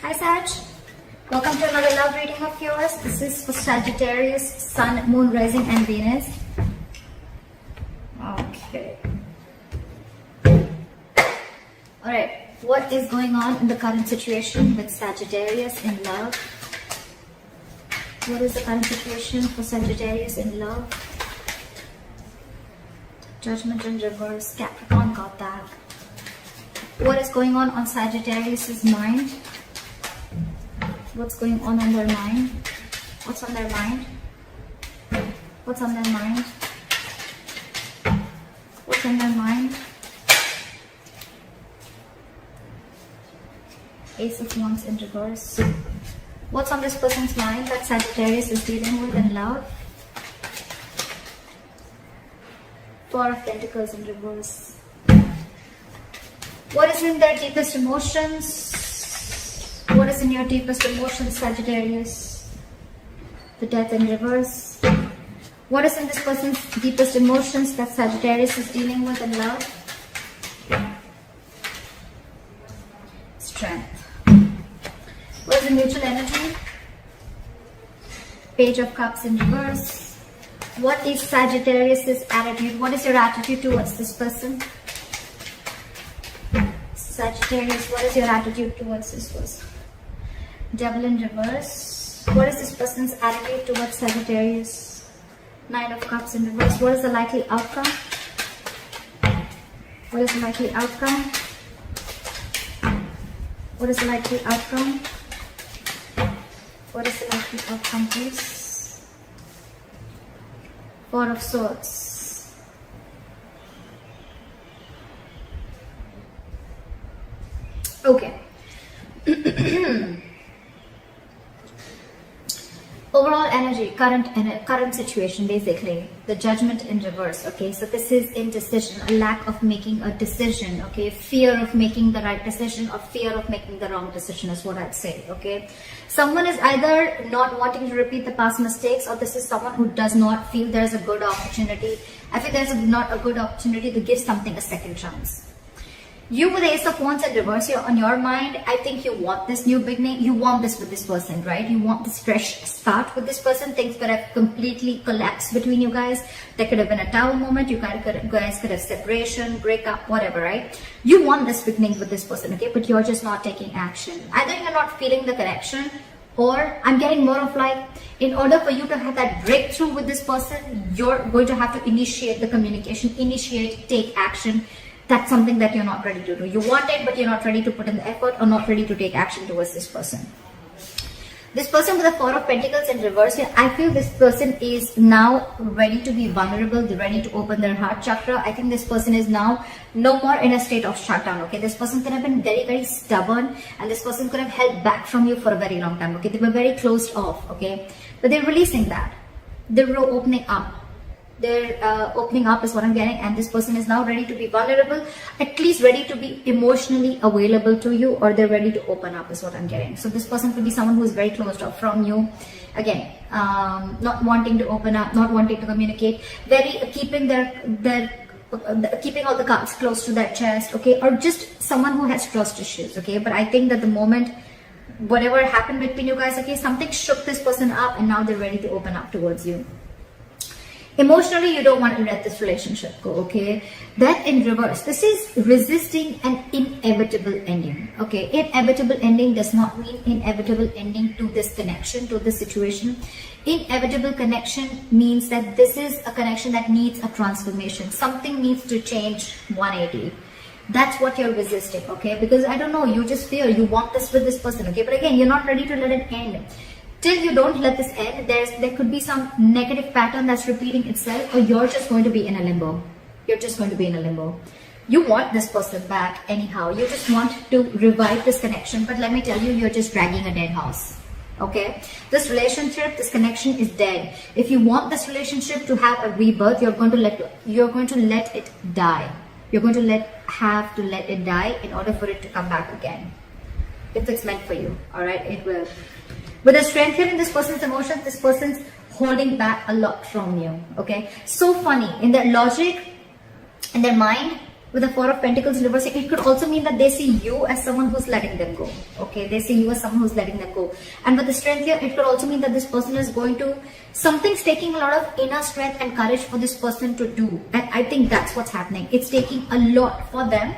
Hi Sag, welcome to another love reading of yours. This is for Sagittarius, Sun, Moon, Rising and Venus. Okay. Alright, what is going on in the current situation with Sagittarius in love? What is the current situation for Sagittarius in love? Judgment in reverse, Capricorn got that. What is going on Sagittarius's mind? What's going on their mind? What's on their mind? What's on their mind? What's on their mind? Ace of Wands in reverse. What's on this person's mind that Sagittarius is dealing with in love? Four of Pentacles in reverse. What is in their deepest emotions? What is in your deepest emotions, Sagittarius? The Death in reverse. What is in this person's deepest emotions that Sagittarius is dealing with in love? Strength. What is the mutual energy? Page of Cups in reverse. What is Sagittarius's attitude? What is your attitude towards this person? Sagittarius, what is your attitude towards this person? Devil in reverse. What is this person's attitude towards Sagittarius? Nine of Cups in reverse. What is the likely outcome? What is the likely outcome? What is the likely outcome? What is the likely outcome, please? Four of Swords. Okay. Overall energy, current situation, basically the Judgment in reverse. Okay, so this is indecision, a lack of making a decision. Okay, fear of making the right decision or fear of making the wrong decision is what I'd say. Okay, someone is either not wanting to repeat the past mistakes, or this is someone who does not feel there's a good opportunity. I feel there's not a good opportunity to give something a second chance. You with Ace of Wands in reverse here on your mind, I think you want this new beginning. You want this with this person, right? You want this fresh start with this person. Things could have completely collapsed between you guys. There could have been a tower moment. You guys could have separation, breakup, whatever, right? You want this beginning with this person, okay? But you're just not taking action. Either you're not feeling the connection, or I'm getting more of like, in order for you to have that breakthrough with this person, you're going to have to initiate the communication, take action. That's something that you're not ready to do. You want it, but you're not ready to put in the effort or not ready to take action towards this person. This person with the Four of Pentacles in reverse here, I feel this person is now ready to be vulnerable. They're ready to open their heart chakra. I think this person is now no more in a state of shutdown. Okay, this person could have been very, very stubborn, and this person could have held back from you for a very long time. Okay, they were very closed off. Okay, but they're releasing that. They're opening up. They're opening up is what I'm getting, and this person is now ready to be vulnerable, at least ready to be emotionally available to you, or they're ready to open up is what I'm getting. So this person could be someone who is very closed off from you. Again, not wanting to open up, not wanting to communicate, very keeping keeping all the cards close to their chest, okay, or just someone who has trust issues, okay. But I think that the moment whatever happened between you guys, okay, something shook this person up, and now they're ready to open up towards you. Emotionally, you don't want to let this relationship go, okay? That in reverse, this is resisting an inevitable ending, okay? Inevitable ending does not mean inevitable ending to this connection, to this situation. Inevitable connection means that this is a connection that needs a transformation. Something needs to change 180. That's what you're resisting, okay? Because I don't know, you just fear, you want this with this person, okay? But again, you're not ready to let it end. Till you don't let this end, there could be some negative pattern that's repeating itself, or you're just going to be in a limbo. You're just going to be in a limbo. You want this person back anyhow. You just want to revive this connection. But let me tell you, you're just dragging a dead horse. Okay? This relationship, this connection is dead. If you want this relationship to have a rebirth, you're going to let it die. You're going to have to let it die in order for it to come back again. If it's meant for you, alright? It will. With the strength here in this person's emotions, this person's holding back a lot from you, okay? So funny, in their logic, in their mind, with the Four of Pentacles in reverse, it could also mean that they see you as someone who's letting them go. Okay, they see you as someone who's letting them go. And with the Strength here, it could also mean that this person is going to, something's taking a lot of inner strength and courage for this person to do. And I think that's what's happening. It's taking a lot for them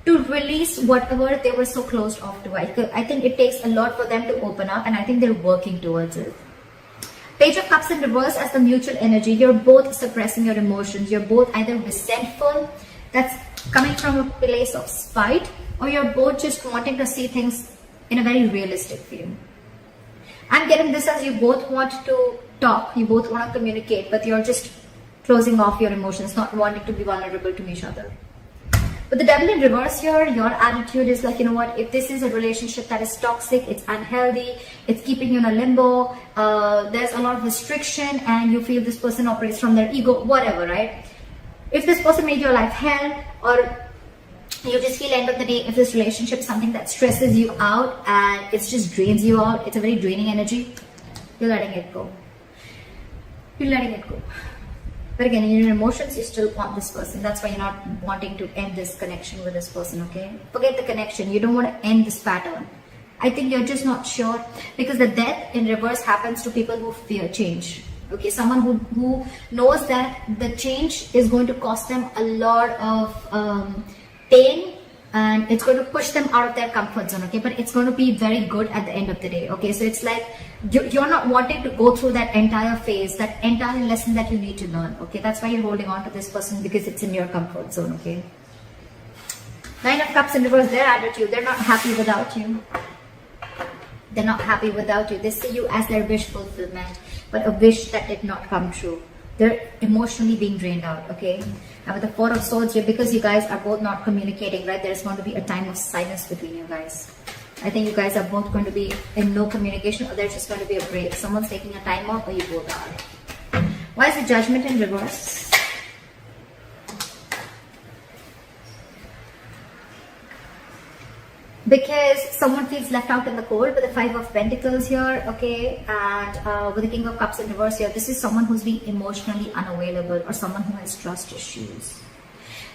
to release whatever they were so closed off to. I think it takes a lot for them to open up, and I think they're working towards it. Page of Cups in reverse as the mutual energy. You're both suppressing your emotions. You're both either resentful, that's coming from a place of spite, or you're both just wanting to see things in a very realistic view. I'm getting this as you both want to talk, you both want to communicate, but you're just closing off your emotions, not wanting to be vulnerable to each other. But the Devil in reverse here, your attitude is like, you know what, if this is a relationship that is toxic, it's unhealthy, it's keeping you in a limbo, there's a lot of restriction, and you feel this person operates from their ego, whatever, right? If this person made your life hell, or you just feel end of the day, if this relationship is something that stresses you out and it just drains you out, it's a very draining energy, you're letting it go. You're letting it go. But again, in your emotions, you still want this person. That's why you're not wanting to end this connection with this person, okay? Forget the connection. You don't want to end this pattern. I think you're just not sure, because the Death in reverse happens to people who fear change. Okay, someone who knows that the change is going to cost them a lot of pain, and it's going to push them out of their comfort zone, okay? But it's going to be very good at the end of the day, okay? So it's like you're not wanting to go through that entire phase, that entire lesson that you need to learn, okay? That's why you're holding on to this person, because it's in your comfort zone, okay? Nine of Cups in reverse, their attitude, they're not happy without you. They're not happy without you. They see you as their wish fulfillment, but a wish that did not come true. They're emotionally being drained out, okay? And with the Four of Swords here, because you guys are both not communicating, right, there's going to be a time of silence between you guys. I think you guys are both going to be in no communication, or there's just going to be a break. Someone's taking a time off, or you both are. Why is the Judgment in reverse? Because someone feels left out in the cold with the Five of Pentacles here, okay, and with the King of Cups in reverse here, this is someone who's being emotionally unavailable, or someone who has trust issues.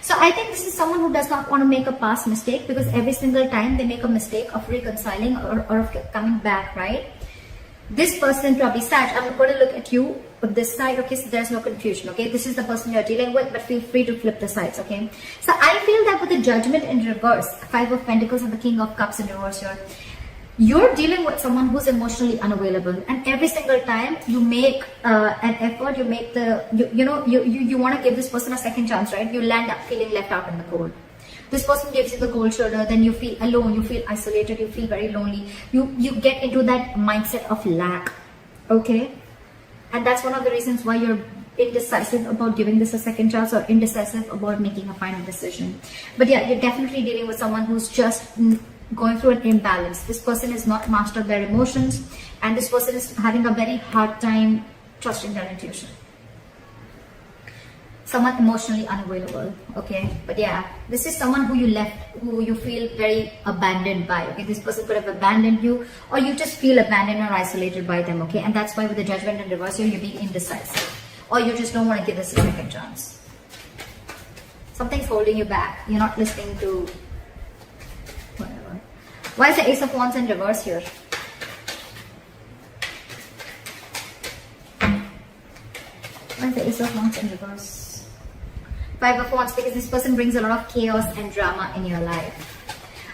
So I think this is someone who does not want to make a past mistake, because every single time they make a mistake of reconciling or of coming back, right? This person, probably Sag, I'm going to look at you with this side, okay, so there's no confusion, okay? This is the person you're dealing with, but feel free to flip the sides, okay? So I feel that with the Judgment in reverse, Five of Pentacles and the King of Cups in reverse here, you're dealing with someone who's emotionally unavailable, and every single time you make an effort, you make the, you want to give this person a second chance, right? You land up feeling left out in the cold. This person gives you the cold shoulder, then you feel alone, you feel isolated, you feel very lonely. You get into that mindset of lack, okay? And that's one of the reasons why you're indecisive about giving this a second chance, or indecisive about making a final decision. But yeah, you're definitely dealing with someone who's just going through an imbalance. This person has not mastered their emotions, and this person is having a very hard time trusting their intuition. Someone emotionally unavailable, okay? But yeah, this is someone who you left, who you feel very abandoned by, okay? This person could have abandoned you, or you just feel abandoned or isolated by them, okay? And that's why with the Judgment in reverse here, you're being indecisive, or you just don't want to give this a second chance. Something's holding you back. You're not listening to whatever. Why is the Ace of Wands in reverse here? Why is the Ace of Wands in reverse? Five of Wands, because this person brings a lot of chaos and drama in your life.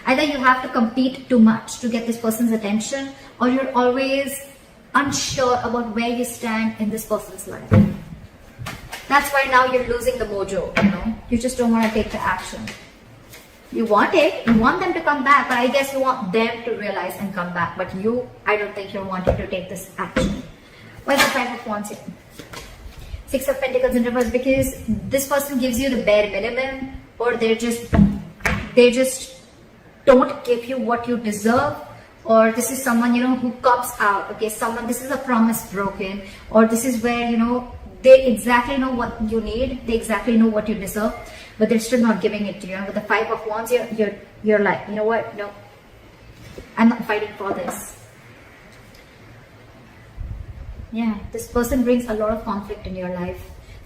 Either you have to compete too much to get this person's attention, or you're always unsure about where you stand in this person's life. That's why now you're losing the mojo, you know. You just don't want to take the action. You want it, you want them to come back, but I guess you want them to realize and come back. But you, I don't think you're wanting to take this action. Why is the Five of Wands here? Six of Pentacles in reverse, because this person gives you the bare minimum, or they just don't give you what you deserve, or this is someone, you know, who cops out, okay? Someone, this is a promise broken, or this is where, you know, they exactly know what you need, they exactly know what you deserve, but they're still not giving it to you. And with the Five of Wands, you're like, you know what, no, I'm not fighting for this. Yeah, this person brings a lot of conflict in your life.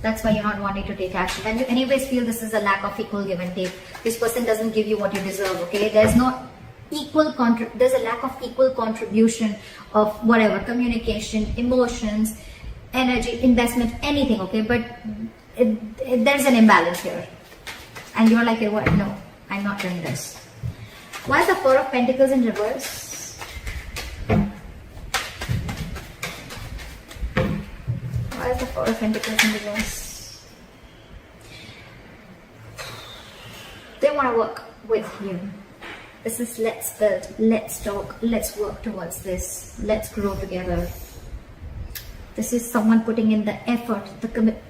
That's why you're not wanting to take action. And you anyways feel this is a lack of equal give and take. This person doesn't give you what you deserve, okay? There's no there's a lack of equal contribution of whatever, communication, emotions, energy, investment, anything, okay? But there's an imbalance here. And you're like, what? No, I'm not doing this. Why is the Four of Pentacles in reverse? Why is the Four of Pentacles in reverse? They want to work with you. This is let's build, let's talk, let's work towards this, let's grow together. This is someone putting in the effort, the commitment.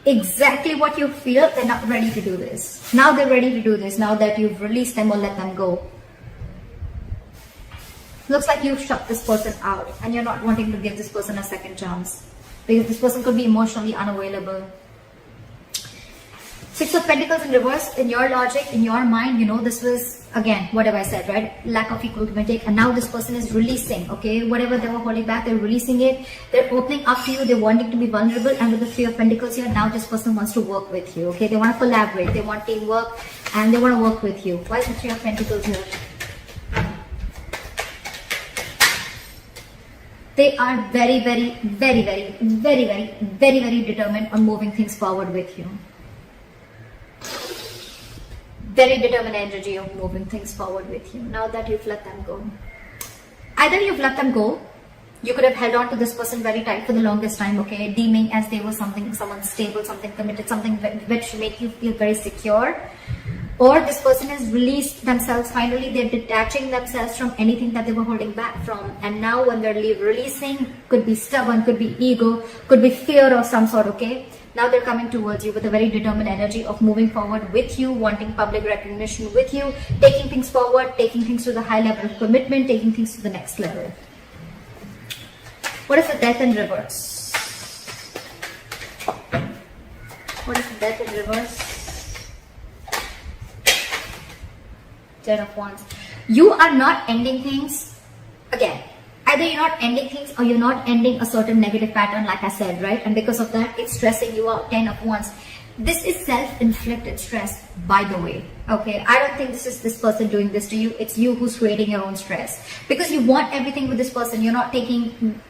Exactly what you feel, they're not ready to do this. Now they're ready to do this, now that you've released them or let them go. Looks like you've shut this person out and you're not wanting to give this person a second chance. Because this person could be emotionally unavailable. Six of Pentacles in reverse, in your logic, in your mind, you know, this was, again, whatever I said, right? Lack of equal give and take. And now this person is releasing, okay? Whatever they were holding back, they're releasing it. They're opening up to you. They're wanting to be vulnerable. And with the Three of Pentacles here, now this person wants to work with you, okay? They want to collaborate. They want teamwork. And they want to work with you. Why is the Three of Pentacles here? They are very, very, very, very, very, very, very, very determined on moving things forward with you. Very determined energy of moving things forward with you. Now that you've let them go. Either you've let them go, you could have held on to this person very tight for the longest time, okay? Deeming as they were someone stable, something committed, something which make you feel very secure. Or this person has released themselves, finally they're detaching themselves from anything that they were holding back from. And now when they're releasing, could be stubborn, could be ego, could be fear of some sort, okay? Now they're coming towards you with a very determined energy of moving forward with you, wanting public recognition with you, taking things forward, taking things to the high level of commitment, taking things to the next level. What is the Death in reverse? What is the Death in reverse? Ten of Wands. You are not ending things. Again, either you're not ending things or you're not ending a certain negative pattern, like I said, right? And because of that, it's stressing you out. 10 of Wands. This is self-inflicted stress, by the way. Okay, I don't think this is this person doing this to you. It's you who's creating your own stress because you want everything with this person. You're not taking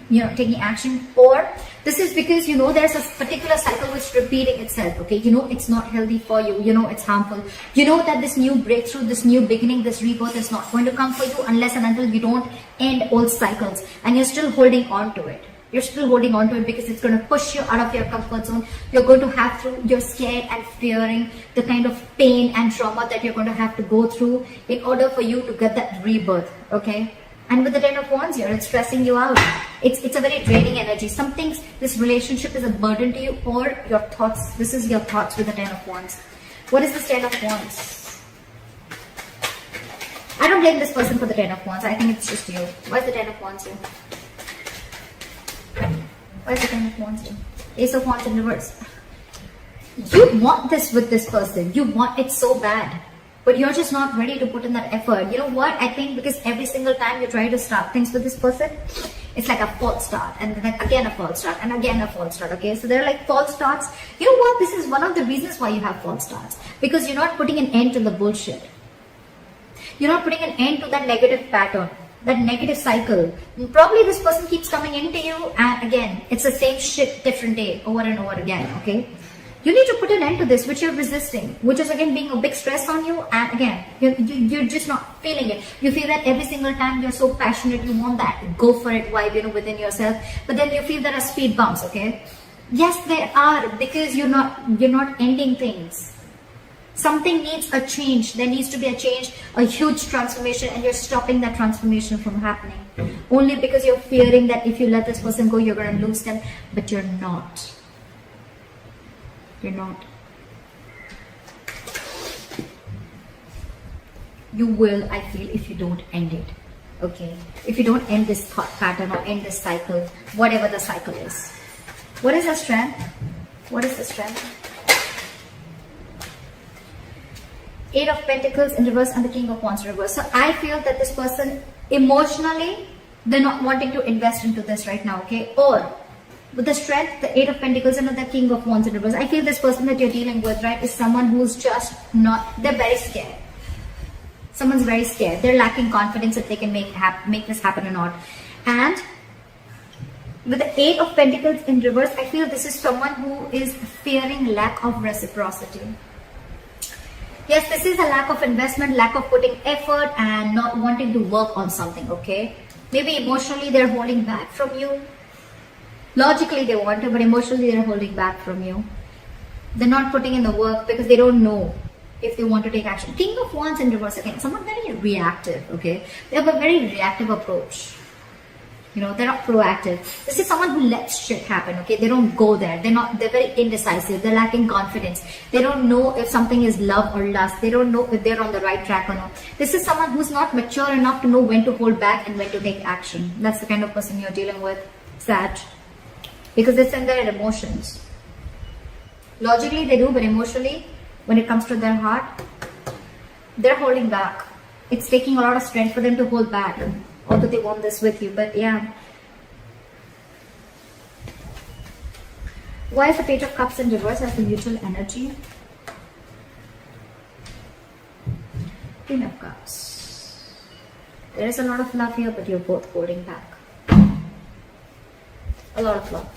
action, or this is because you know there's a particular cycle which is repeating itself. Okay, you know it's not healthy for you. You know it's harmful. You know that this new breakthrough, this new beginning, this rebirth is not going to come for you unless and until you don't end old cycles, and you're still holding on to it. You're still holding on to it because it's going to push you out of your comfort zone. You're going to have to, you're scared and fearing the kind of pain and trauma that you're going to have to go through in order for you to get that rebirth, okay? And with the 10 of Wands here, it's stressing you out. It's a very draining energy. Some things, this relationship is a burden to you, or your thoughts. This is your thoughts with the 10 of Wands. What is this 10 of Wands? I don't blame this person for the 10 of Wands. I think it's just you. Why is the 10 of Wands here? Why is the 10 of Wands here? Ace of Wands in reverse. You want this with this person. You want it so bad. But you're just not ready to put in that effort. You know what? I think because every single time you try to start things with this person, it's like a false start. And then again a false start. And again a false start. Okay? So they're like false starts. You know what? This is one of the reasons why you have false starts. Because you're not putting an end to the bullshit. You're not putting an end to that negative pattern. That negative cycle. Probably this person keeps coming into you, and again, it's the same shit, different day, over and over again, okay? You need to put an end to this, which you're resisting, which is again being a big stress on you, and again, you're just not feeling it. You feel that every single time you're so passionate, you want that go for it vibe, you know, within yourself, but then you feel there are speed bumps, okay? Yes, there are, because you're not ending things. Something needs a change. There needs to be a change, a huge transformation, and you're stopping that transformation from happening. Only because you're fearing that if you let this person go, you're going to lose them. But you're not. You're not. You will, I feel, if you don't end it. Okay? If you don't end this thought pattern or end this cycle, whatever the cycle is. What is the strength? What is the strength? 8 of Pentacles in reverse and the King of Wands in reverse. So I feel that this person emotionally, they're not wanting to invest into this right now, okay? Or With the strength, the Eight of Pentacles and the King of Wands in reverse. I feel this person that you're dealing with, right, is someone who's just not, they're very scared. Someone's very scared. They're lacking confidence if they can make this happen or not. And with the Eight of Pentacles in reverse, I feel this is someone who is fearing lack of reciprocity. Yes, this is a lack of investment, lack of putting effort and not wanting to work on something, okay? Maybe emotionally they're holding back from you. Logically they want to, but emotionally they're holding back from you. They're not putting in the work because they don't know if they want to take action. King of Wands in reverse again, someone very reactive, okay? They have a very reactive approach. You know, they're not proactive. This is someone who lets shit happen, okay? They don't go there. They're very indecisive. They're lacking confidence. They don't know if something is love or lust. They don't know if they're on the right track or not. This is someone who's not mature enough to know when to hold back and when to take action. That's the kind of person you're dealing with, Sag. Because it's in their emotions. Logically they do, but emotionally, when it comes to their heart, they're holding back. It's taking a lot of strength for them to hold back. Although they want this with you, but yeah. Why is the Page of Cups in reverse as the neutral energy? Queen of Cups. There is a lot of love here, but you're both holding back. A lot of love.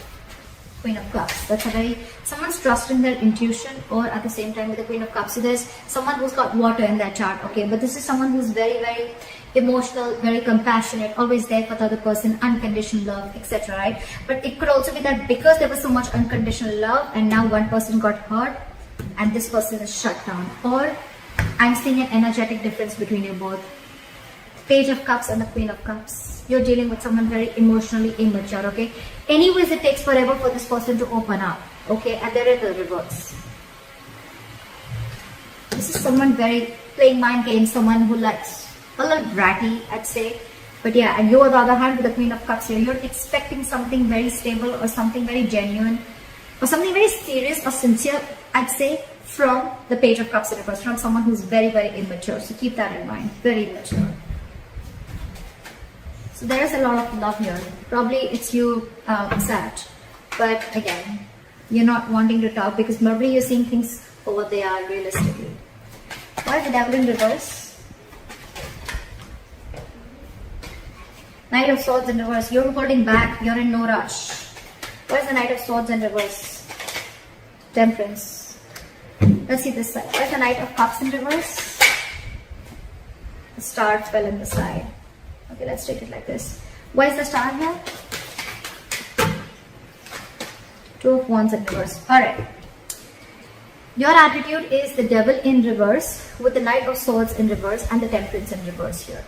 Queen of Cups. That's a very, someone's trusting their intuition, or at the same time with the Queen of Cups. So there's someone who's got water in their chart, okay? But this is someone who's very, very emotional, very compassionate, always there for the other person, unconditional love, etc., right? But it could also be that because there was so much unconditional love and now one person got hurt and this person is shut down. Or I'm seeing an energetic difference between you both. Page of Cups and the Queen of Cups. You're dealing with someone very emotionally immature, okay? Anyways, it takes forever for this person to open up, okay? And they're in the reverse. This is someone very playing mind games, someone who likes a little bratty, I'd say. But yeah, and you on the other hand with the Queen of Cups here, you're expecting something very stable or something very genuine or something very serious or sincere, I'd say, from the Page of Cups in reverse, from someone who's very, very immature. So keep that in mind, very immature. So there is a lot of love here. Probably it's you, Sag. But again, you're not wanting to talk because probably you're seeing things for what they are realistically. Why is the Devil in reverse? Knight of Swords in reverse. You're holding back. You're in no rush. Why is the Knight of Swords in reverse? Temperance. Let's see this side. Why is the Knight of Cups in reverse? The star fell in the side. Okay, let's take it like this. Why is the star here? Two of Wands in reverse. Alright. Your attitude is the Devil in reverse with the Knight of Swords in reverse and the Temperance in reverse here.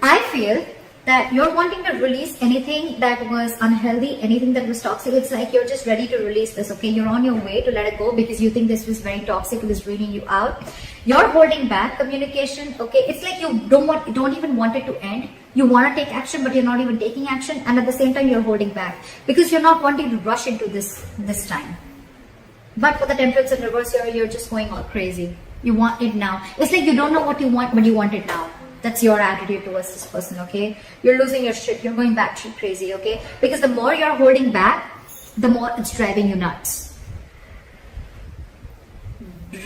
I feel that you're wanting to release anything that was unhealthy, anything that was toxic. It's like you're just ready to release this, okay? You're on your way to let it go because you think this was very toxic, it was draining you out. You're holding back communication, okay? It's like you don't even want it to end. You want to take action, but you're not even taking action, and at the same time you're holding back because you're not wanting to rush into this time. But for the Temperance in reverse here, you're just going all crazy. You want it now. It's like you don't know what you want, but you want it now. That's your attitude towards this person, okay? You're losing your shit. You're going batshit crazy, okay? Because the more you're holding back, the more it's driving you nuts.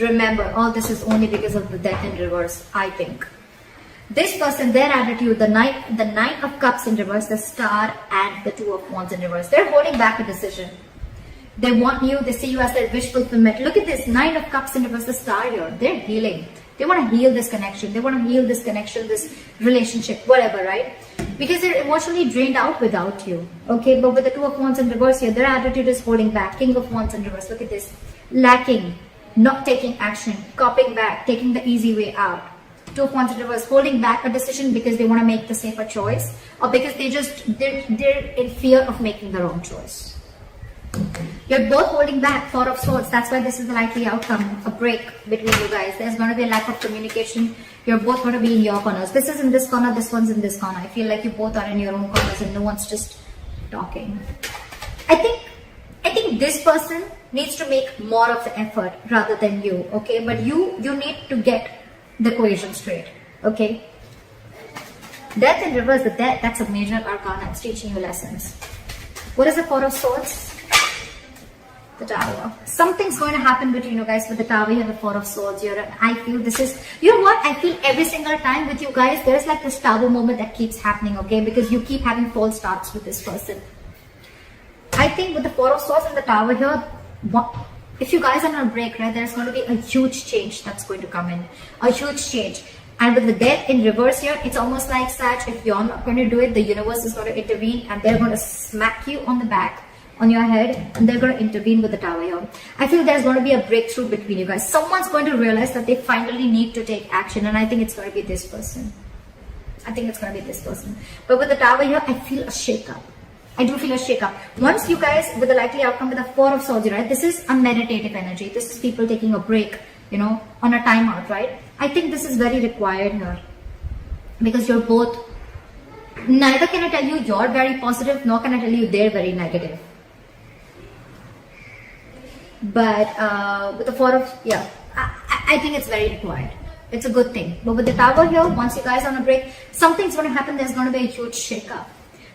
Remember, all this is only because of the Death in reverse, I think. This person, their attitude, the Knight of Cups in reverse, the Star, and the Two of Wands in reverse. They're holding back a decision. They want you, they see you as their wish fulfillment. Look at this, Nine of Cups in reverse, the Star here. They're healing. They want to heal this connection. They want to heal this connection, this relationship, whatever, right? Because they're emotionally drained out without you. Okay, but with the Two of Wands in reverse here, their attitude is holding back. King of Wands in reverse, look at this. Lacking, not taking action, copying back, taking the easy way out. Two of Wands in reverse, holding back a decision because they want to make the safer choice, or because they're in fear of making the wrong choice. You're both holding back. Four of Swords. That's why this is the likely outcome. A break between you guys. There's going to be a lack of communication. You're both going to be in your corners. This is in this corner. This one's in this corner. I feel like you both are in your own corners and no one's just talking. I think this person needs to make more of the effort rather than you. Okay, but you need to get the equation straight. Okay. Death in reverse, the death, that's a major arcana. It's teaching you lessons. What is the Four of Swords? The Tower. Something's going to happen between you guys with the Tower and the Four of Swords here. I feel this is, you know what? I feel every single time with you guys, there's like this Tower moment that keeps happening, okay? Because you keep having false starts with this person. I think with the Four of Swords and the Tower here, if you guys are on a break, right, there's going to be a huge change that's going to come in. A huge change. And with the Death in reverse here, it's almost like Sag, if you're not going to do it, the universe is going to intervene and they're going to smack you on the back, on your head, and they're going to intervene with the Tower here. I feel there's going to be a breakthrough between you guys. Someone's going to realize that they finally need to take action, and I think it's going to be this person. I think it's going to be this person. But with the Tower here, I feel a shake-up. I do feel a shake-up. Once you guys, with the likely outcome with the Four of Swords, right? This is a meditative energy. This is people taking a break, you know, on a timeout, right? I think this is very required here. Because you're both, neither can I tell you you're very positive, nor can I tell you they're very negative. But with the Four of, yeah, I think it's very required. It's a good thing. But with the Tower here, once you guys are on a break, something's going to happen. There's going to be a huge shake-up.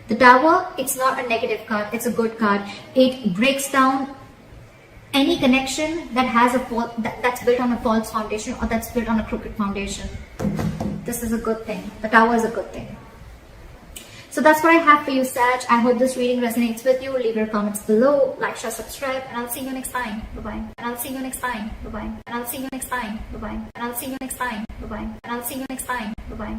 The Tower, it's not a negative card, it's a good card. It breaks down any connection that has that's built on a false foundation or that's built on a crooked foundation. This is a good thing. The Tower is a good thing. So that's what I have for you, Sag. I hope this reading resonates with you. Leave your comments below, like, share, subscribe, and I'll see you next time. Bye-bye. And I'll see you next time. Bye-bye. And I'll see you next time. Bye-bye. And I'll see you next time. Bye-bye. And I'll see you next time. Bye-bye.